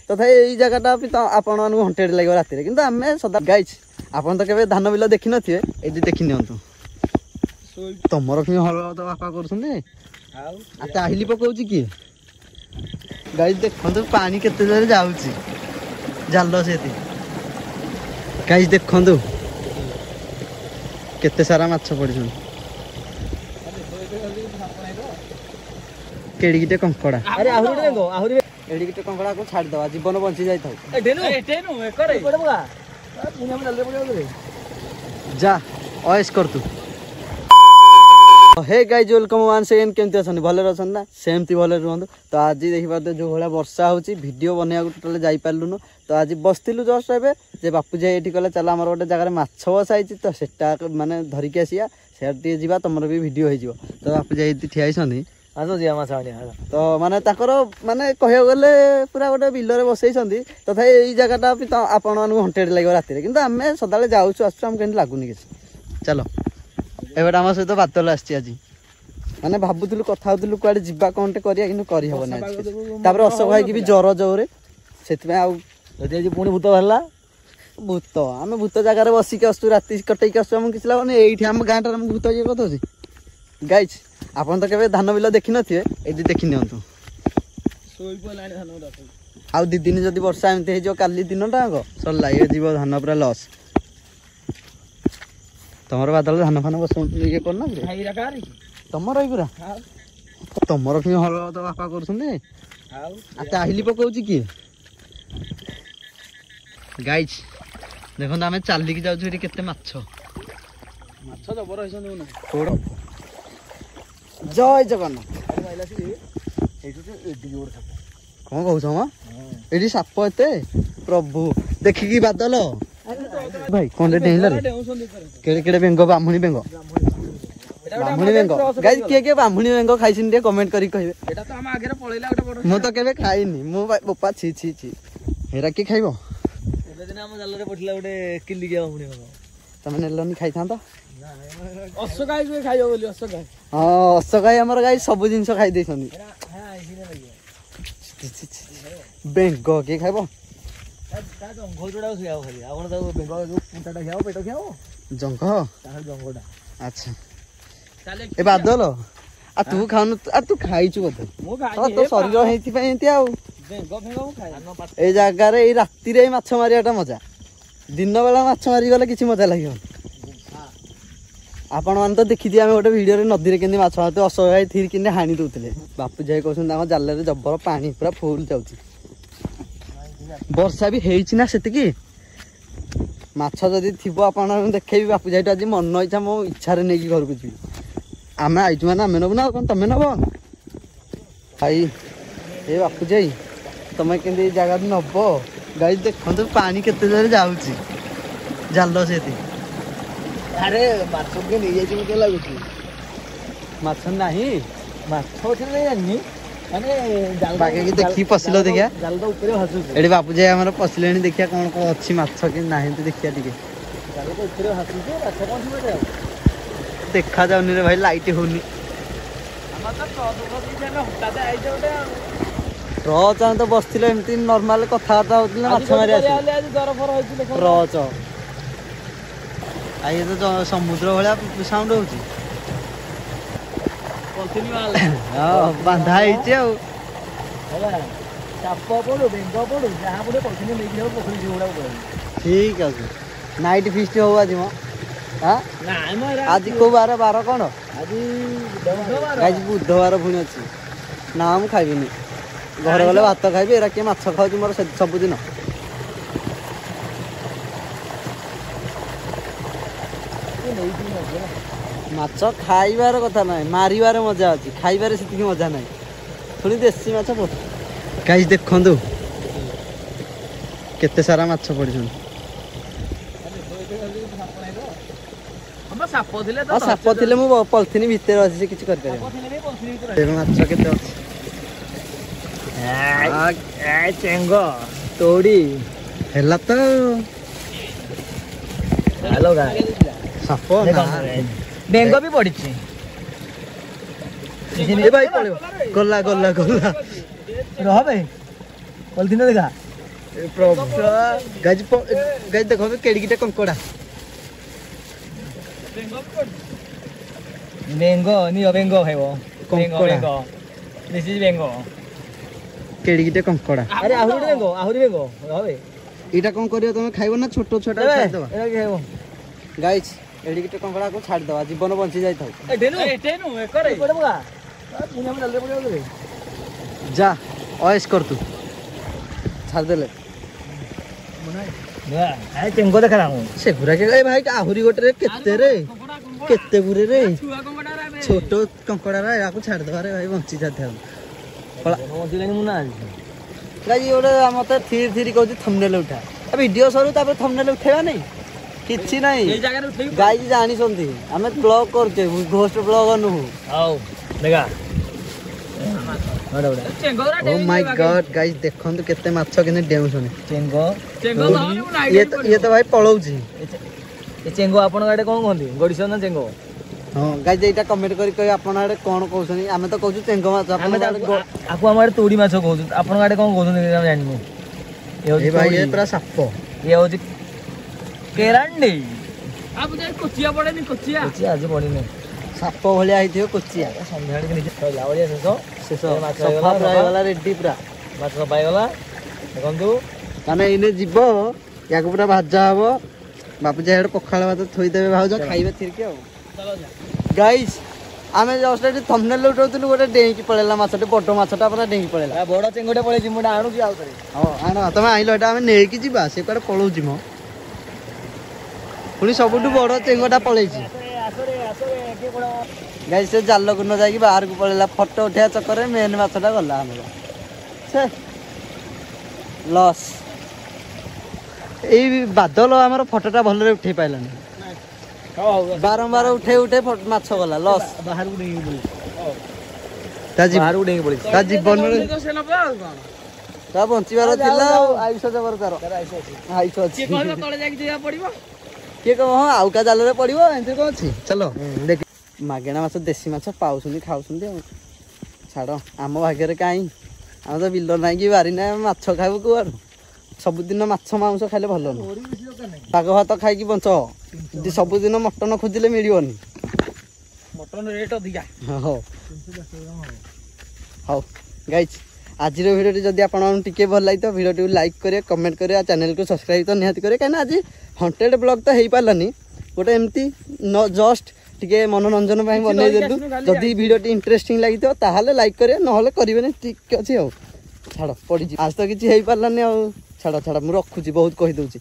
तथा यही जगहटा भी तो आपण मानक हंटेड लगे राति कि आम सदा गाइज आपन तो केवे धान बिल देखी नथिबे ए देखि नियंतु तमर कि हल तो बापा कर ताहिली पकाउची कि गाइज देखु पानी केते जोर जाउची जाल से गाइज देखु केते सारा माछ पड़छन केड़ीटे कंकड़ा अरे आहुरी एड़ीटे कंकड़ा को छाड़ दवा जीवन बंची जाई था जा ऑयस कर तू hey guys welcome once again केमती अच्छा भले अछन ना सेमती भले रुहतु तो आज देखिए जो भाया वर्षा होची वीडियो बनवा टोटाल जाई पारलुनु तो आज बसलु जस्ट एबे जे बापू जाई एठी कहले चल आमर गोटे जगह माछ बसाई तो सेटा माने धरिक आसिया सेठी जीवा तुमर भी वीडियो हो तो बापू जाई ठिया होइछनी तो माने ताकर माने कह गले पूरा गोटे बिलरे बसई तथा यही जगहटा भी तो आपण मानक हंटेड लगे राति कि आम सदा जाऊँ आसुँ आम लगुनि कि चलो एबे आम सहित बातल आज माने भावुलु कथा होलु कड़े जावा कौन करिया कि करहबना अशोक भाई की भी ज्वर जोरे से पुणी भूत बाहर भूत आम भूत जगार बसिक आसु राति कटैक आसु आम किसी लाभ ये आम गाँव टे भूत ये कथा गाइज आपन तो केवे धान बिल देखी नथिबे ए देखि नियंतु आउ दी दिन जदि वर्षा एमती हो काली दिनटा सरला ये जीव धान पूरा लस तमर बादल धान फान बस ये करना तमर पूरा तमर कि हल तो बापा कर ताहिली पकाउची कि गाइज देखो आम चलिकी जाऊँ केते माछ जय जगन्नाथ कौन कौन ये साप एत प्रभु देखिकी बादल भाई कौन केड़े केड़े बेंग बामुणी बेंग बामुणी बेंग गाइस किए बामुणी बेंग खाई कमेंट करी कहे मु तो केबे खाइनी मु बोपा छी छी छी हेरा कि खाइबो तमें नेलनी खाई था हाँ अशोकाई आमर गाई सब जिन खाई बेंग किए खाइब जंघ अच्छा ए बादल आ तू खाऊनु तू खाइचु बोधे तो शरीर ए जगार राति माछ मारिया मजा दिन बेला माछ मारी गले किसी मजा लगे आपण मैंने तो देखी आम गोटे भिडियो नदी में माछ मारते असहाय थी कि हाणी दौले बापू जाई कहते जाल जबर पानी पूरा फुल जाऊँ वर्षा भी होना से माछ जदि थी आप देखे बापू जाई आज मन इच्छा मो इच्छा नहीं घर को जी आम आईचु मैंने आम नबू ना कौन तुम नब भाई ए बापू जाई तुम के जगह नब गाई देखो पानी केते जोर जाऊँगी जाल से अरे माछ के नहीं जाई मते लागुची माछ नाही माछ उठे नहीं जानी माने जाल बाके की देखी पसिलो देखिया जाल तो ऊपर हसु एडी बापू जे हमर पसिलेनी देखिया कोन को अछि माछ कि नाही तो देखिया टिके जाल तो ऊपर हसु जे माछ कोन छी मते देखा जाउनी रे भाई लाइट होनी हम तो चौदह दिन में हटाते आई जोटे रच तो बसथिले एमती नॉर्मल कथाबार्ता होतिले माछ मारी आसी आज जर फर होइछि देखो रच आई तो समुद्र भाया साउंड होची हां बांधा आइचे आ होला साप पडो बेंग पडो जहां पडे पखिने लेके जाओ पोखरी जोड़ा पडो ठीक আছে नाइट फीस्ट हो आज म हां नाइ म आज को बार बार कोन आज बुधवार आज बुधवार पुणी अछि ना हम खाइबिनी घर गले भात खाइबी एरा के माछ खाउची मोर सब दिन माछ खाइबार कथा ना मारिबार मजा अच्छी खाइबार से मजा ना पुणी देसी माछ गाइस देखु केते सारा माछ पड़छन साप थिले मु पॉलिथिन भीतर अछि से किछ कर पारे माछ केते अछि ए चेंग तोड़ी हेला तो हेलो गाइस साप ना बेंग भी पड़ी ए भाई पड़ो गल्ला गल्ला गल्ला रह भाई पॉलिथिन देखा गाइस देखो केड़ी गिटे कंकोड़ा बेंगो नियो बेंगो खाइबो कंकोड़ा दिस इज बेंगो केड़ी गिटे कंकोड़ा अरे आहुरी बेंगो हवे इटा कोन करियो तुम खाइबो ना छोटो छोटा छाड़ दवा एरा खाइबो गाइस एड़ी गिटे कंकोड़ा को छाड़ दवा जीवन बंची जाई थाउ ए डेनु करे पड़े बगा पुणे में जल्दी पड़े रे जा ऑयस कर तू छाड़ देले ना आइ चेंगो देखा हूं से गुरा के ए भाई आहुरी गोटे रे केते गुरे रे छोटो कंकोड़ा रे याको छाड़ दवा रे भाई बंची जाते हम दिलानी मुना गाइस ओडे मते थीर कहू थंबनेल उठा वीडियो सरू तापर थंबनेल उठेबा नहीं किछि नहीं ए जगह उठै गाइस जानी संती हमें ब्लॉग करते घोस्ट ब्लॉग नु आओ देखा बड़ा ओ माय गॉड गाइस देखंतु केते माछ केने डेउसनी चेंगो ये तो भाई पळौची ए चेंगो आपण गाडे कोन कोंदी गडिसन ना चेंगो हां गाइस एटा कमेंट करी आपण आडे कोन कहउसनी हमें तो कहू चेंगो माछ आपण आकु हम आडे तोडी माछ कहू आपण गाडे कोन कहउनी हम जानिनु ए भाई ये पूरा साप ये होची केरांडी आप जाय कोचिया पड़ेनी कोचिया आज पड़िने साप भलिया आइथियो कोचिया संध्याळे के नीचे लावलिया शेष सफा प्राय वाला रेडी पूरा माछ पाई गला देखंतु माने इने जीव याको पूरा भाजा हबो बापूजी हेड पखाळ भात थोई देबे भाउज खाइबे थिरके हो गाइस आमे जस्ट एटी थंबनेल उठौतलु गोटे डेंकी पळेला माछटे बडो माछटा अपना डेंकी पळेला बड़ चेंगोटे पळे जिमुडा आनु कि आउ करे हां आना तमे आइलो एटा आमे नेकी जीबा से कोडे पळौची मो पुनी सबुटु बडो चेंगोटा पळेची आसरे के कोडा गाइस से जाल को न जाकी बाहर को पळेला फोटो उठा चक्कर में मेन माछटा गला हमरा छे लॉस ए बादल हमर फोटोटा भल रे उठै पाइलानी बारंबार उठे माछ गला लॉस बाहर को नहीं बोली बाहर को नहीं बोली ता जीवन रे तो से नबे आउ कोन ता बंचिबार थिला आयुष जबर तार आयुष अछि के कहला तळे जाके जिया पड़िबो के कह हां आउ का जाल रे पड़िबो एंते को अछि चलो देख मागेणा माछ देसी माछ पाउसुनी खाउसुनी छाड़ आम भाग्य काई आम तो बिल ना कि बारी ना माछ खाइबू कुआर सबुदिन माछ मांस खाइले भल पाग भात खाइकी बंच यदि सबुदिन मटन खोजिले मिलिबनी मटन रेट अधिका हो हो गाइस आज भिडियो जदि आपन टिके भल लाग तो भिडियो लाइक करे कमेंट करे चैनल को सब्सक्राइब तो निहाती करे कहीं आज 100 ब्लॉग तो हो पारानी गोटे एमती जस्ट टिके मनोरंजन बनई देलु जदि भिडियो इंटरेस्टिंग लगी ताहले लाइक करे नहले करिवेनी ठीक अछि हो छाड़ पड़ी आज तो किछि हेई पारलानी आ छाड़ छाड़ मु रखुची बहुत कहि दउची।